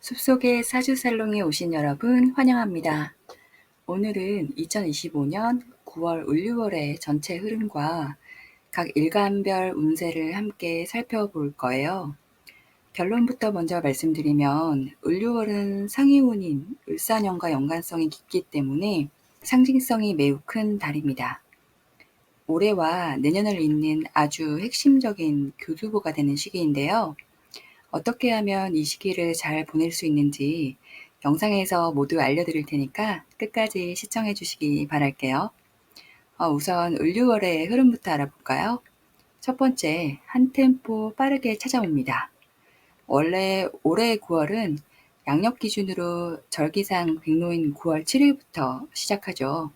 숲속의 사주살롱에 오신 여러분 환영합니다. 오늘은 2025년 9월 을류월의 전체 흐름과 각 일간별 운세를 함께 살펴볼 거예요. 결론부터 먼저 말씀드리면 을류월은 상이운인 을사년과 연관성이 깊기 때문에 상징성이 매우 큰 달입니다. 올해와 내년을 잇는 아주 핵심적인 교두보가 되는 시기인데요. 어떻게 하면 이 시기를 잘 보낼 수 있는지 영상에서 모두 알려드릴 테니까 끝까지 시청해 주시기 바랄게요. 우선 을류월의 흐름부터 알아볼까요? 첫 번째, 한 템포 빠르게 찾아옵니다. 원래 올해 9월은 양력 기준으로 절기상 백로인 9월 7일부터 시작하죠.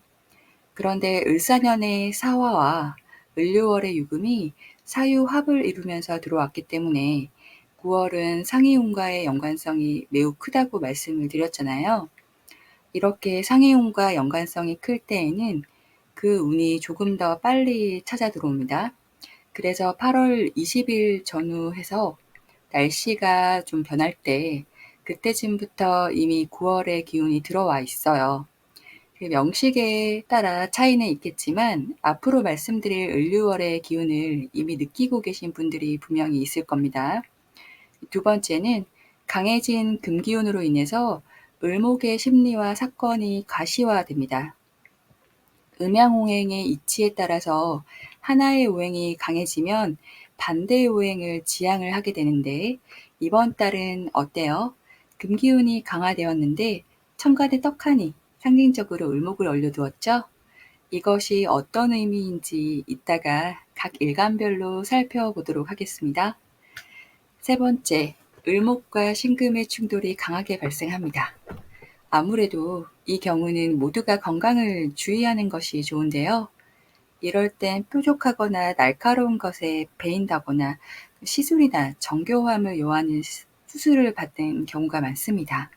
그런데 을사년의 사화와 을류월의 유금이 사유합을 이루면서 들어왔기 때문에 9월은 상이운과의 연관성이 매우 크다고 말씀을 드렸잖아요. 이렇게 상이운과 연관성이 클 때에는 그 운이 조금 더 빨리 찾아 들어옵니다. 그래서 8월 20일 전후해서 날씨가 좀 변할 때 그때쯤부터 이미 9월의 기운이 들어와 있어요. 그 명식에 따라 차이는 있겠지만 앞으로 말씀드릴 을류월의 기운을 이미 느끼고 계신 분들이 분명히 있을 겁니다. 두 번째는 강해진 금기운으로 인해서 을목의 심리와 사건이 가시화됩니다. 음양오행의 이치에 따라서 하나의 오행이 강해지면 반대의 오행을 지향을 하게 되는데 이번 달은 어때요? 금기운이 강화되었는데 천간에 떡하니 상징적으로 을목을 올려두었죠? 이것이 어떤 의미인지 이따가 각 일간별로 살펴보도록 하겠습니다. 세 번째, 을목과 신금의 충돌이 강하게 발생합니다. 아무래도 이 경우는 모두가 건강을 주의하는 것이 좋은데요. 이럴 땐 뾰족하거나 날카로운 것에 베인다거나 시술이나 정교함을 요하는 수술을 받는 경우가 많습니다.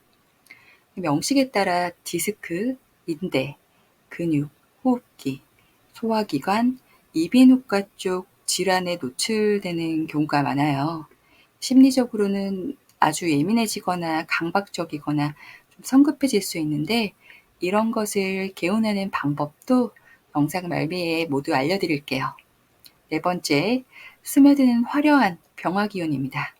명식에 따라 디스크, 인대, 근육, 호흡기, 소화기관, 이비인후과 쪽 질환에 노출되는 경우가 많아요. 심리적으로는 아주 예민해지거나 강박적이거나 좀 성급해질 수 있는데 이런 것을 개운하는 방법도 영상 말미에 모두 알려드릴게요. 네 번째, 스며드는 화려한 병화기운입니다.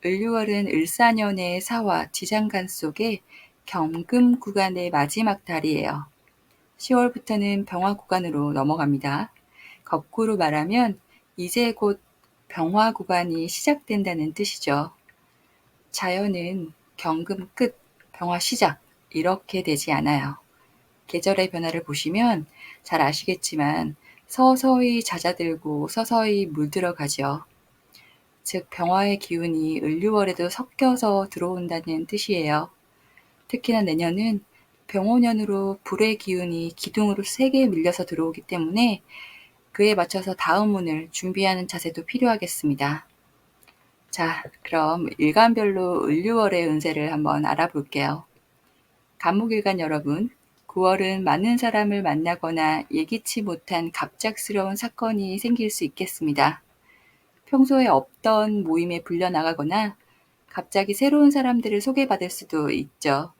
을류월은 을사년의 사화 지장간 속에 경금 구간의 마지막 달이에요. 10월부터는 병화 구간으로 넘어갑니다. 거꾸로 말하면 이제 곧 병화 구간이 시작된다는 뜻이죠. 자연은 경금 끝, 병화 시작 이렇게 되지 않아요. 계절의 변화를 보시면 잘 아시겠지만 서서히 잦아들고 서서히 물들어가죠. 즉 병화의 기운이 을류월에도 섞여서 들어온다는 뜻이에요. 특히나 내년은 병오년으로 불의 기운이 기둥으로 세게 밀려서 들어오기 때문에 그에 맞춰서 다음 운을 준비하는 자세도 필요하겠습니다. 자, 그럼 일간별로 을류월의 운세를 한번 알아볼게요. 간목일간 여러분, 9월은 많은 사람을 만나거나 예기치 못한 갑작스러운 사건이 생길 수 있겠습니다. 평소에 없던 모임에 불려나가거나 갑자기 새로운 사람들을 소개받을 수도 있죠.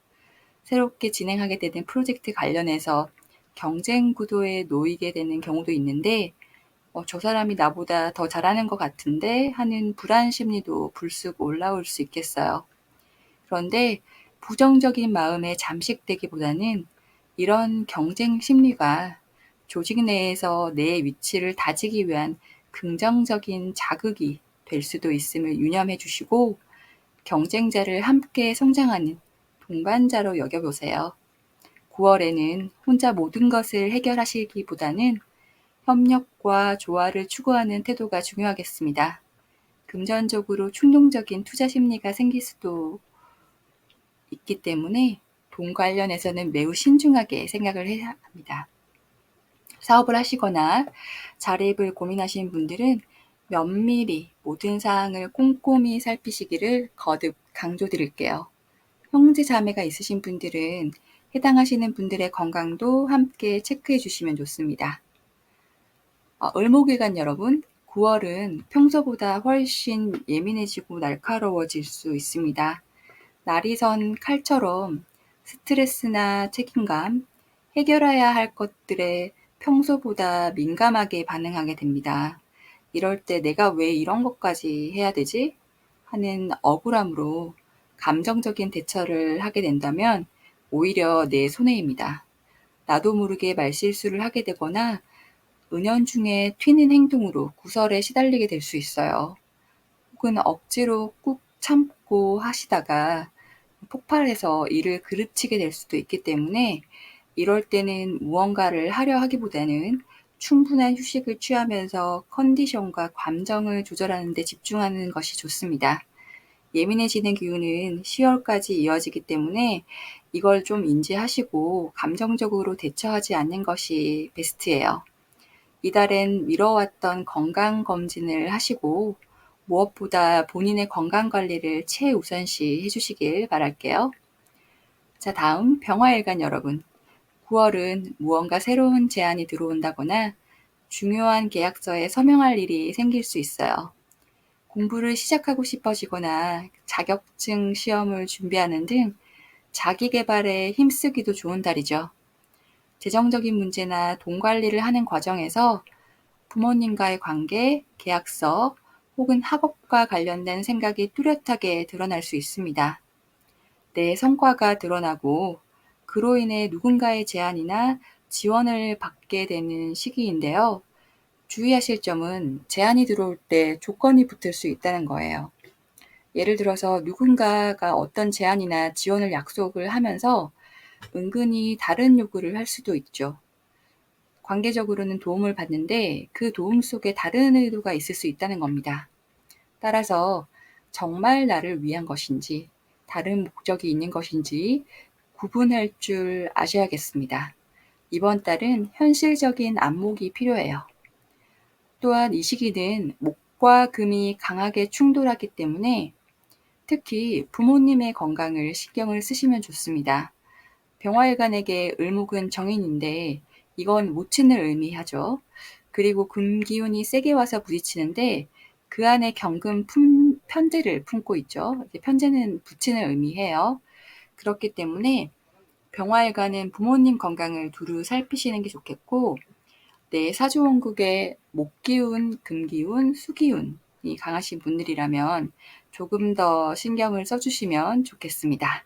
새롭게 진행하게 되는 프로젝트 관련해서 경쟁 구도에 놓이게 되는 경우도 있는데 저 사람이 나보다 더 잘하는 것 같은데 하는 불안 심리도 불쑥 올라올 수 있겠어요. 그런데 부정적인 마음에 잠식되기보다는 이런 경쟁 심리가 조직 내에서 내 위치를 다지기 위한 긍정적인 자극이 될 수도 있음을 유념해 주시고 경쟁자를 함께 성장하는 동반자로 여겨보세요. 9월에는 혼자 모든 것을 해결하시기보다는 협력과 조화를 추구하는 태도가 중요하겠습니다. 금전적으로 충동적인 투자 심리가 생길 수도 있기 때문에 돈 관련해서는 매우 신중하게 생각을 해야 합니다. 사업을 하시거나 자립을 고민하시는 분들은 면밀히 모든 사항을 꼼꼼히 살피시기를 거듭 강조드릴게요. 형제 자매가 있으신 분들은 해당하시는 분들의 건강도 함께 체크해 주시면 좋습니다. 을목일간 여러분, 9월은 평소보다 훨씬 예민해지고 날카로워질 수 있습니다. 날이 선 칼처럼 스트레스나 책임감, 해결해야 할 것들에 평소보다 민감하게 반응하게 됩니다. 이럴 때 내가 왜 이런 것까지 해야 되지? 하는 억울함으로 감정적인 대처를 하게 된다면 오히려 내 손해입니다. 나도 모르게 말실수를 하게 되거나 은연중에 튀는 행동으로 구설에 시달리게 될 수 있어요. 혹은 억지로 꾹 참고 하시다가 폭발해서 일을 그르치게 될 수도 있기 때문에 이럴 때는 무언가를 하려 하기보다는 충분한 휴식을 취하면서 컨디션과 감정을 조절하는 데 집중하는 것이 좋습니다. 예민해지는 기운은 10월까지 이어지기 때문에 이걸 좀 인지하시고 감정적으로 대처하지 않는 것이 베스트예요. 이달엔 미뤄왔던 건강검진을 하시고 무엇보다 본인의 건강관리를 최우선시 해주시길 바랄게요. 자, 다음 병화일간 여러분. 9월은 무언가 새로운 제안이 들어온다거나 중요한 계약서에 서명할 일이 생길 수 있어요. 공부를 시작하고 싶어지거나 자격증 시험을 준비하는 등 자기 개발에 힘쓰기도 좋은 달이죠. 재정적인 문제나 돈 관리를 하는 과정에서 부모님과의 관계, 계약서 혹은 학업과 관련된 생각이 뚜렷하게 드러날 수 있습니다. 내 성과가 드러나고 그로 인해 누군가의 제안이나 지원을 받게 되는 시기인데요. 주의하실 점은 제안이 들어올 때 조건이 붙을 수 있다는 거예요. 예를 들어서 누군가가 어떤 제안이나 지원을 약속을 하면서 은근히 다른 요구를 할 수도 있죠. 관계적으로는 도움을 받는데 그 도움 속에 다른 의도가 있을 수 있다는 겁니다. 따라서 정말 나를 위한 것인지 다른 목적이 있는 것인지 구분할 줄 아셔야겠습니다. 이번 달은 현실적인 안목이 필요해요. 또한 이 시기는 목과 금이 강하게 충돌하기 때문에 특히 부모님의 건강을 신경을 쓰시면 좋습니다. 병화일간에게 을목은 정인인데 이건 모친을 의미하죠. 그리고 금기운이 세게 와서 부딪히는데 그 안에 경금 편제를 품고 있죠. 편제는 부친을 의미해요. 그렇기 때문에 병화일간은 부모님 건강을 두루 살피시는 게 좋겠고 내 사주원국에 목기운, 금기운, 수기운이 강하신 분들이라면 조금 더 신경을 써주시면 좋겠습니다.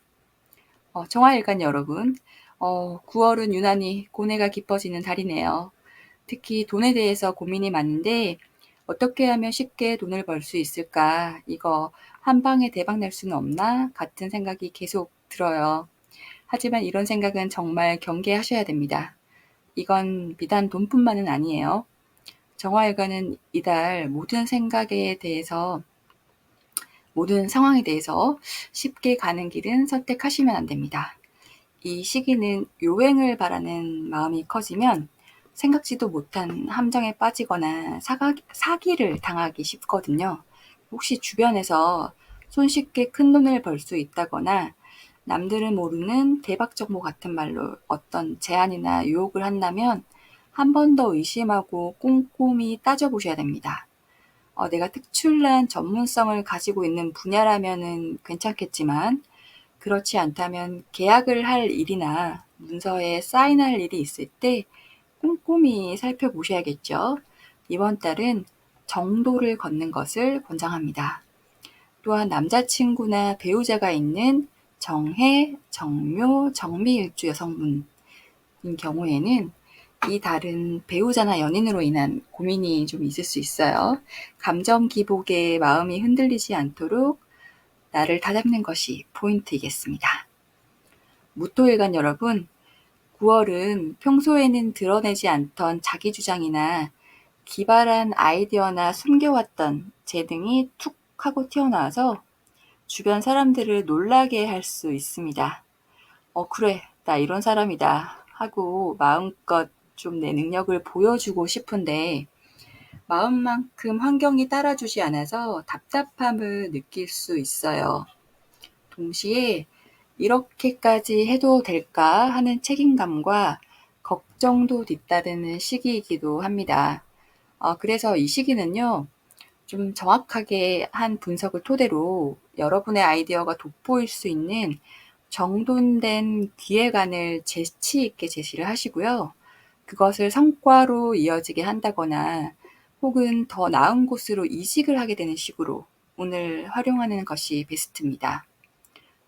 정화일간 여러분, 9월은 유난히 고뇌가 깊어지는 달이네요. 특히 돈에 대해서 고민이 많은데 어떻게 하면 쉽게 돈을 벌 수 있을까? 이거 한 방에 대박 날 수는 없나? 같은 생각이 계속 들어요. 하지만 이런 생각은 정말 경계하셔야 됩니다. 이건 비단 돈뿐만은 아니에요. 정화일관은 이달 모든 상황에 대해서 쉽게 가는 길은 선택하시면 안 됩니다. 이 시기는 요행을 바라는 마음이 커지면 생각지도 못한 함정에 빠지거나 사기를 당하기 쉽거든요. 혹시 주변에서 손쉽게 큰 돈을 벌 수 있다거나 남들은 모르는 대박 정보 같은 말로 어떤 제안이나 유혹을 한다면 한 번 더 의심하고 꼼꼼히 따져보셔야 됩니다. 내가 특출난 전문성을 가지고 있는 분야라면은 괜찮겠지만 그렇지 않다면 계약을 할 일이나 문서에 사인할 일이 있을 때 꼼꼼히 살펴보셔야겠죠. 이번 달은 정도를 걷는 것을 권장합니다. 또한 남자친구나 배우자가 있는 정해, 정묘, 정미일주 여성분인 경우에는 이 달은 배우자나 연인으로 인한 고민이 좀 있을 수 있어요. 감정 기복에 마음이 흔들리지 않도록 나를 다잡는 것이 포인트이겠습니다. 무토일간 여러분, 9월은 평소에는 드러내지 않던 자기 주장이나 기발한 아이디어나 숨겨왔던 재능이 툭 하고 튀어나와서 주변 사람들을 놀라게 할 수 있습니다. 그래, 나 이런 사람이다 하고 마음껏 좀 내 능력을 보여주고 싶은데 마음만큼 환경이 따라주지 않아서 답답함을 느낄 수 있어요. 동시에 이렇게까지 해도 될까 하는 책임감과 걱정도 뒤따르는 시기이기도 합니다. 그래서 이 시기는요, 좀 정확하게 한 분석을 토대로 여러분의 아이디어가 돋보일 수 있는 정돈된 기획안을 재치 있게 제시를 하시고요. 그것을 성과로 이어지게 한다거나 혹은 더 나은 곳으로 이직을 하게 되는 식으로 운을 활용하는 것이 베스트입니다.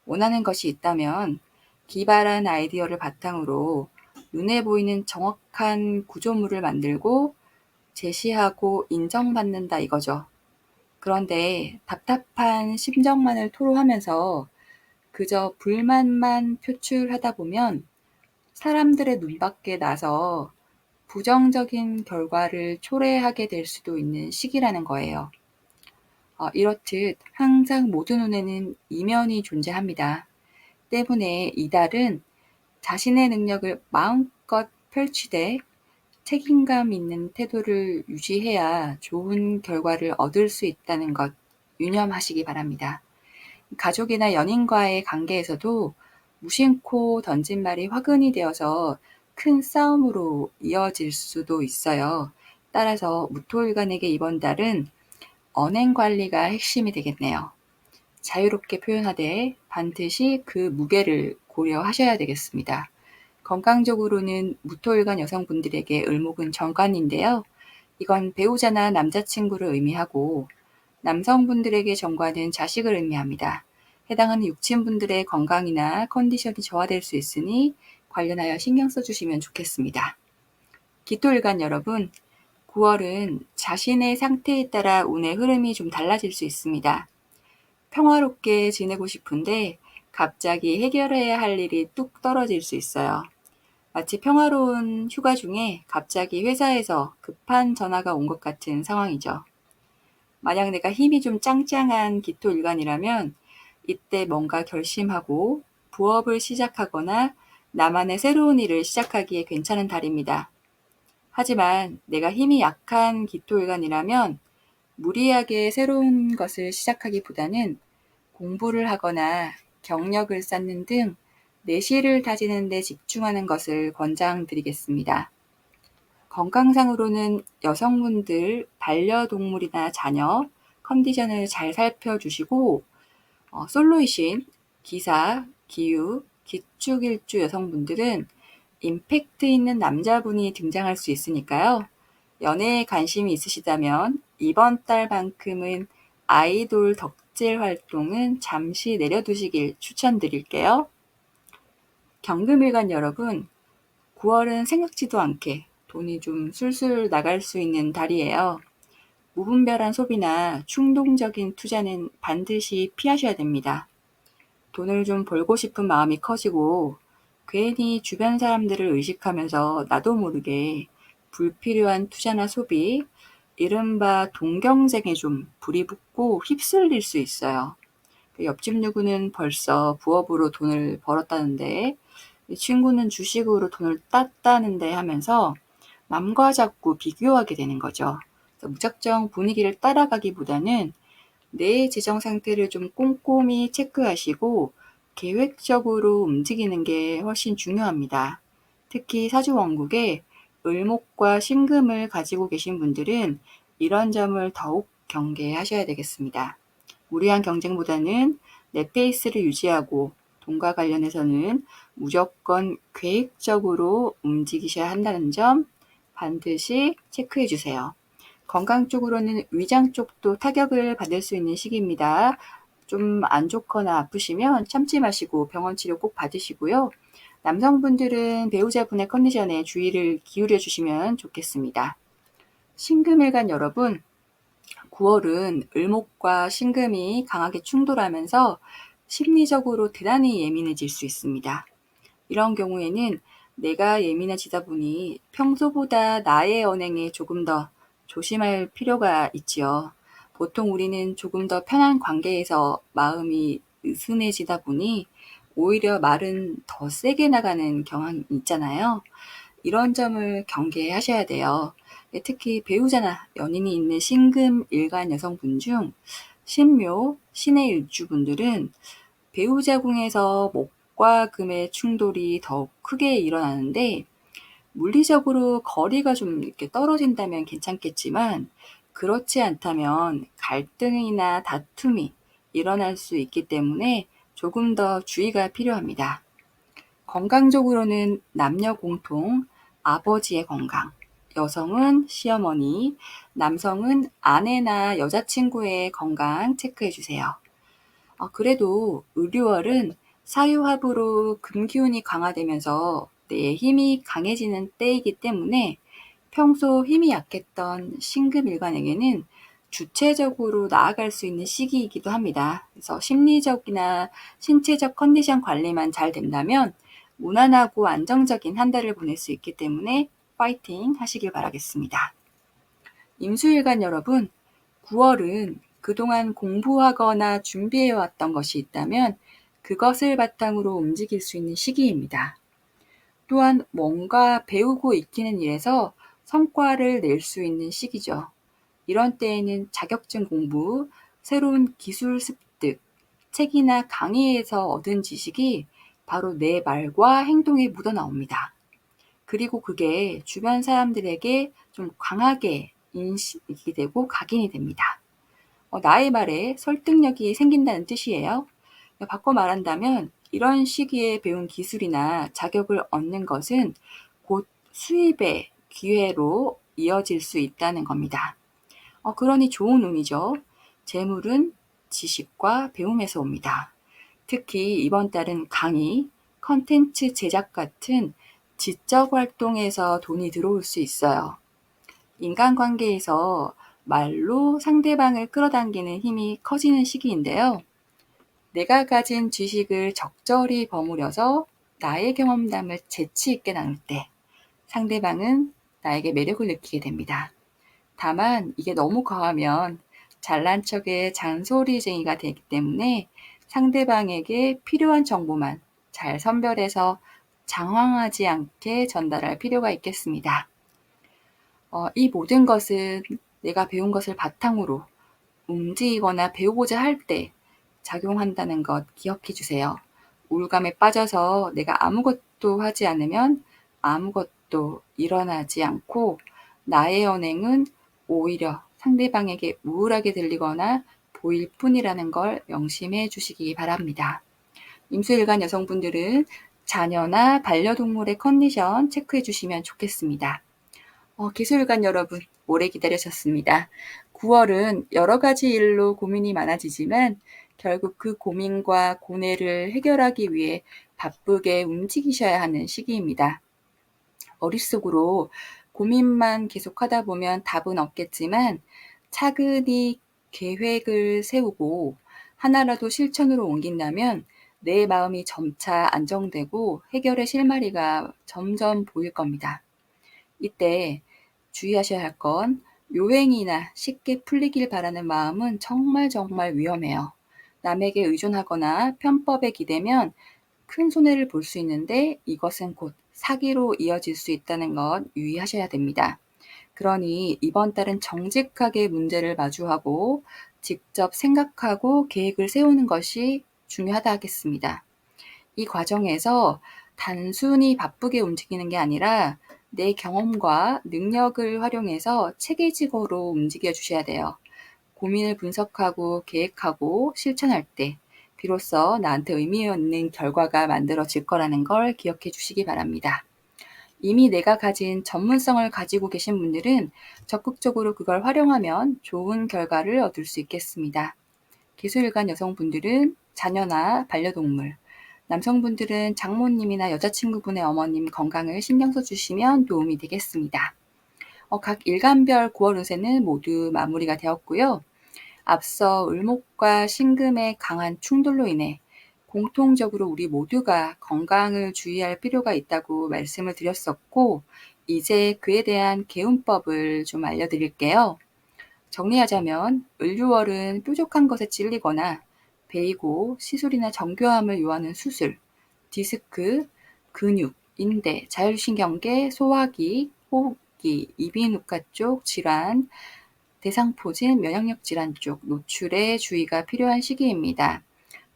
원하는 것이 있다면 기발한 아이디어를 바탕으로 눈에 보이는 정확한 구조물을 만들고 제시하고 인정받는다 이거죠. 그런데 답답한 심정만을 토로하면서 그저 불만만 표출하다 보면 사람들의 눈밖에 나서 부정적인 결과를 초래하게 될 수도 있는 시기라는 거예요. 이렇듯 항상 모든 눈에는 이면이 존재합니다. 때문에 이달은 자신의 능력을 마음껏 펼치되 책임감 있는 태도를 유지해야 좋은 결과를 얻을 수 있다는 것 유념하시기 바랍니다. 가족이나 연인과의 관계에서도 무심코 던진 말이 화근이 되어서 큰 싸움으로 이어질 수도 있어요. 따라서 무토일간에게 이번 달은 언행 관리가 핵심이 되겠네요. 자유롭게 표현하되 반드시 그 무게를 고려하셔야 되겠습니다. 건강적으로는 무토일간 여성분들에게 을목은 정관인데요. 이건 배우자나 남자친구를 의미하고 남성분들에게 정관은 자식을 의미합니다. 해당하는 육친분들의 건강이나 컨디션이 저하될 수 있으니 관련하여 신경 써주시면 좋겠습니다. 기토일간 여러분, 9월은 자신의 상태에 따라 운의 흐름이 좀 달라질 수 있습니다. 평화롭게 지내고 싶은데 갑자기 해결해야 할 일이 뚝 떨어질 수 있어요. 마치 평화로운 휴가 중에 갑자기 회사에서 급한 전화가 온 것 같은 상황이죠. 만약 내가 힘이 좀 짱짱한 기토일간이라면 이때 뭔가 결심하고 부업을 시작하거나 나만의 새로운 일을 시작하기에 괜찮은 달입니다. 하지만 내가 힘이 약한 기토일간이라면 무리하게 새로운 것을 시작하기보다는 공부를 하거나 경력을 쌓는 등 내실을 다지는 데 집중하는 것을 권장드리겠습니다. 건강상으로는 여성분들 반려동물이나 자녀 컨디션을 잘 살펴주시고 솔로이신 기사, 기유, 기축일주 여성분들은 임팩트 있는 남자분이 등장할 수 있으니까요. 연애에 관심이 있으시다면 이번 달만큼은 아이돌 덕질 활동은 잠시 내려두시길 추천드릴게요. 경금일간 여러분, 9월은 생각지도 않게 돈이 좀 술술 나갈 수 있는 달이에요. 무분별한 소비나 충동적인 투자는 반드시 피하셔야 됩니다. 돈을 좀 벌고 싶은 마음이 커지고 괜히 주변 사람들을 의식하면서 나도 모르게 불필요한 투자나 소비, 이른바 동경쟁에 좀 불이 붙고 휩쓸릴 수 있어요. 옆집 누구는 벌써 부업으로 돈을 벌었다는데 이 친구는 주식으로 돈을 땄다는데 하면서 남과 자꾸 비교하게 되는 거죠. 그래서 무작정 분위기를 따라가기보다는 내 재정 상태를 좀 꼼꼼히 체크하시고 계획적으로 움직이는 게 훨씬 중요합니다. 특히 사주원국에 을목과 신금을 가지고 계신 분들은 이런 점을 더욱 경계하셔야 되겠습니다. 무리한 경쟁보다는 내 페이스를 유지하고 돈과 관련해서는 무조건 계획적으로 움직이셔야 한다는 점 반드시 체크해 주세요. 건강 쪽으로는 위장 쪽도 타격을 받을 수 있는 시기입니다. 좀 안 좋거나 아프시면 참지 마시고 병원 치료 꼭 받으시고요. 남성분들은 배우자분의 컨디션에 주의를 기울여 주시면 좋겠습니다. 신금일간 여러분, 9월은 을목과 신금이 강하게 충돌하면서 심리적으로 대단히 예민해질 수 있습니다. 이런 경우에는 내가 예민해지다 보니 평소보다 나의 언행에 조금 더 조심할 필요가 있지요. 보통 우리는 조금 더 편한 관계에서 마음이 느슨해지다 보니 오히려 말은 더 세게 나가는 경향이 있잖아요. 이런 점을 경계하셔야 돼요. 특히 배우자나 연인이 있는 신금 일간 여성분 중 신묘, 신의 일주분들은 배우자궁에서 목과 금의 충돌이 더욱 크게 일어나는데 물리적으로 거리가 좀 이렇게 떨어진다면 괜찮겠지만 그렇지 않다면 갈등이나 다툼이 일어날 수 있기 때문에 조금 더 주의가 필요합니다. 건강적으로는 남녀 공통 아버지의 건강, 여성은 시어머니, 남성은 아내나 여자친구의 건강 체크해 주세요. 그래도 을유월은 사유합으로 금기운이 강화되면서 내 힘이 강해지는 때이기 때문에 평소 힘이 약했던 신금일관에게는 주체적으로 나아갈 수 있는 시기이기도 합니다. 그래서 심리적이나 신체적 컨디션 관리만 잘 된다면 무난하고 안정적인 한 달을 보낼 수 있기 때문에 파이팅 하시길 바라겠습니다. 임수일간 여러분, 9월은 그동안 공부하거나 준비해왔던 것이 있다면 그것을 바탕으로 움직일 수 있는 시기입니다. 또한 뭔가 배우고 익히는 일에서 성과를 낼 수 있는 시기죠. 이런 때에는 자격증 공부, 새로운 기술 습득, 책이나 강의에서 얻은 지식이 바로 내 말과 행동에 묻어나옵니다. 그리고 그게 주변 사람들에게 좀 강하게 인식이 되고 각인이 됩니다. 나의 말에 설득력이 생긴다는 뜻이에요. 바꿔 말한다면 이런 시기에 배운 기술이나 자격을 얻는 것은 곧 수입의 기회로 이어질 수 있다는 겁니다. 그러니 좋은 운이죠. 재물은 지식과 배움에서 옵니다. 특히 이번 달은 강의, 컨텐츠 제작 같은 지적 활동에서 돈이 들어올 수 있어요. 인간관계에서 말로 상대방을 끌어당기는 힘이 커지는 시기인데요. 내가 가진 지식을 적절히 버무려서 나의 경험담을 재치 있게 나눌 때 상대방은 나에게 매력을 느끼게 됩니다. 다만 이게 너무 과하면 잘난 척의 잔소리쟁이가 되기 때문에 상대방에게 필요한 정보만 잘 선별해서 장황하지 않게 전달할 필요가 있겠습니다. 이 모든 것은 내가 배운 것을 바탕으로 움직이거나 배우고자 할 때 작용한다는 것 기억해 주세요. 우울감에 빠져서 내가 아무것도 하지 않으면 아무것도 일어나지 않고 나의 언행은 오히려 상대방에게 우울하게 들리거나 보일 뿐이라는 걸 명심해 주시기 바랍니다. 임수일간 여성분들은 자녀나 반려동물의 컨디션 체크해 주시면 좋겠습니다. 기술관 여러분, 오래 기다리셨습니다. 9월은 여러 가지 일로 고민이 많아지지만 결국 그 고민과 고뇌를 해결하기 위해 바쁘게 움직이셔야 하는 시기입니다. 머릿속으로 고민만 계속하다 보면 답은 없겠지만 차근히 계획을 세우고 하나라도 실천으로 옮긴다면 내 마음이 점차 안정되고 해결의 실마리가 점점 보일 겁니다. 이때 주의하셔야 할 건 요행이나 쉽게 풀리길 바라는 마음은 정말 위험해요. 남에게 의존하거나 편법에 기대면 큰 손해를 볼 수 있는데 이것은 곧 사기로 이어질 수 있다는 것 유의하셔야 됩니다. 그러니 이번 달은 정직하게 문제를 마주하고 직접 생각하고 계획을 세우는 것이 중요하다 하겠습니다. 이 과정에서 단순히 바쁘게 움직이는 게 아니라 내 경험과 능력을 활용해서 체계적으로 움직여 주셔야 돼요. 고민을 분석하고 계획하고 실천할 때 비로소 나한테 의미 있는 결과가 만들어질 거라는 걸 기억해 주시기 바랍니다. 이미 내가 가진 전문성을 가지고 계신 분들은 적극적으로 그걸 활용하면 좋은 결과를 얻을 수 있겠습니다. 기술일간 여성분들은 자녀나 반려동물, 남성분들은 장모님이나 여자친구분의 어머님 건강을 신경 써주시면 도움이 되겠습니다. 각 일간별 9월 운세는 모두 마무리가 되었고요. 앞서 을목과 신금의 강한 충돌로 인해 공통적으로 우리 모두가 건강을 주의할 필요가 있다고 말씀을 드렸었고, 이제 그에 대한 개운법을 좀 알려드릴게요. 정리하자면 을유월은 뾰족한 것에 찔리거나 베이고 시술이나 정교함을 요하는 수술, 디스크, 근육, 인대, 자율신경계, 소화기, 호흡기, 이비인후과 쪽 질환, 대상포진, 면역력 질환 쪽 노출에 주의가 필요한 시기입니다.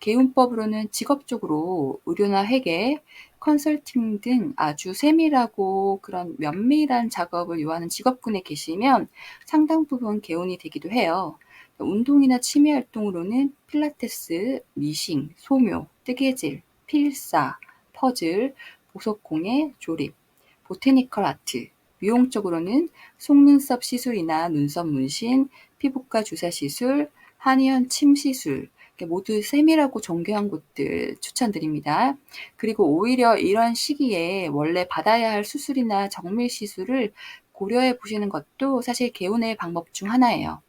개운법으로는 직업적으로 의료나 회계, 컨설팅 등 아주 세밀하고 그런 면밀한 작업을 요하는 직업군에 계시면 상당 부분 개운이 되기도 해요. 운동이나 취미 활동으로는 필라테스, 미싱, 소묘, 뜨개질, 필사, 퍼즐, 보석공예, 조립, 보테니컬 아트, 미용적으로는 속눈썹 시술이나 눈썹 문신, 피부과 주사 시술, 한의원 침 시술, 모두 세밀하고 정교한 곳들 추천드립니다. 그리고 오히려 이런 시기에 원래 받아야 할 수술이나 정밀 시술을 고려해 보시는 것도 사실 개운의 방법 중 하나예요.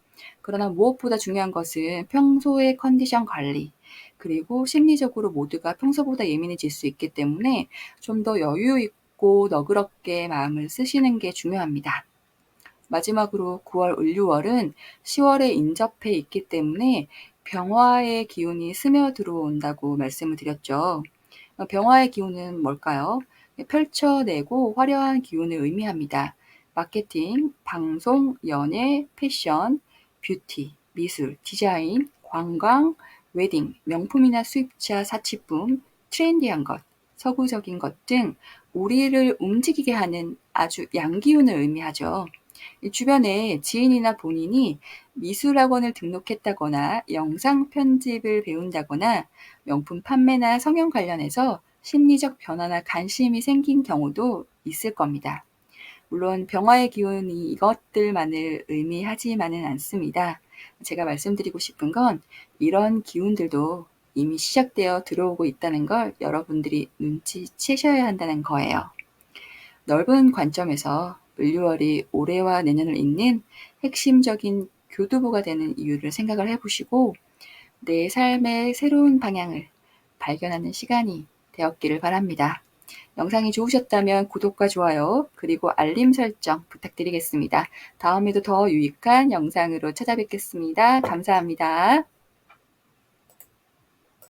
그러나 무엇보다 중요한 것은 평소의 컨디션 관리, 그리고 심리적으로 모두가 평소보다 예민해질 수 있기 때문에 좀 더 여유 있고 너그럽게 마음을 쓰시는 게 중요합니다. 마지막으로 9월 을류월은 10월에 인접해 있기 때문에 병화의 기운이 스며들어온다고 말씀을 드렸죠. 병화의 기운은 뭘까요? 펼쳐내고 화려한 기운을 의미합니다. 마케팅, 방송, 연예, 패션, 뷰티, 미술, 디자인, 관광, 웨딩, 명품이나 수입차, 사치품, 트렌디한 것, 서구적인 것 등 우리를 움직이게 하는 아주 양기운을 의미하죠. 주변에 지인이나 본인이 미술학원을 등록했다거나 영상 편집을 배운다거나 명품 판매나 성형 관련해서 심리적 변화나 관심이 생긴 경우도 있을 겁니다. 물론 병화의 기운이 이것들만을 의미하지만은 않습니다. 제가 말씀드리고 싶은 건 이런 기운들도 이미 시작되어 들어오고 있다는 걸 여러분들이 눈치채셔야 한다는 거예요. 넓은 관점에서 을류월이 올해와 내년을 잇는 핵심적인 교두보가 되는 이유를 생각을 해보시고 내 삶의 새로운 방향을 발견하는 시간이 되었기를 바랍니다. 영상이 좋으셨다면 구독과 좋아요 그리고 알림 설정 부탁드리겠습니다. 다음에도 더 유익한 영상으로 찾아뵙겠습니다. 감사합니다.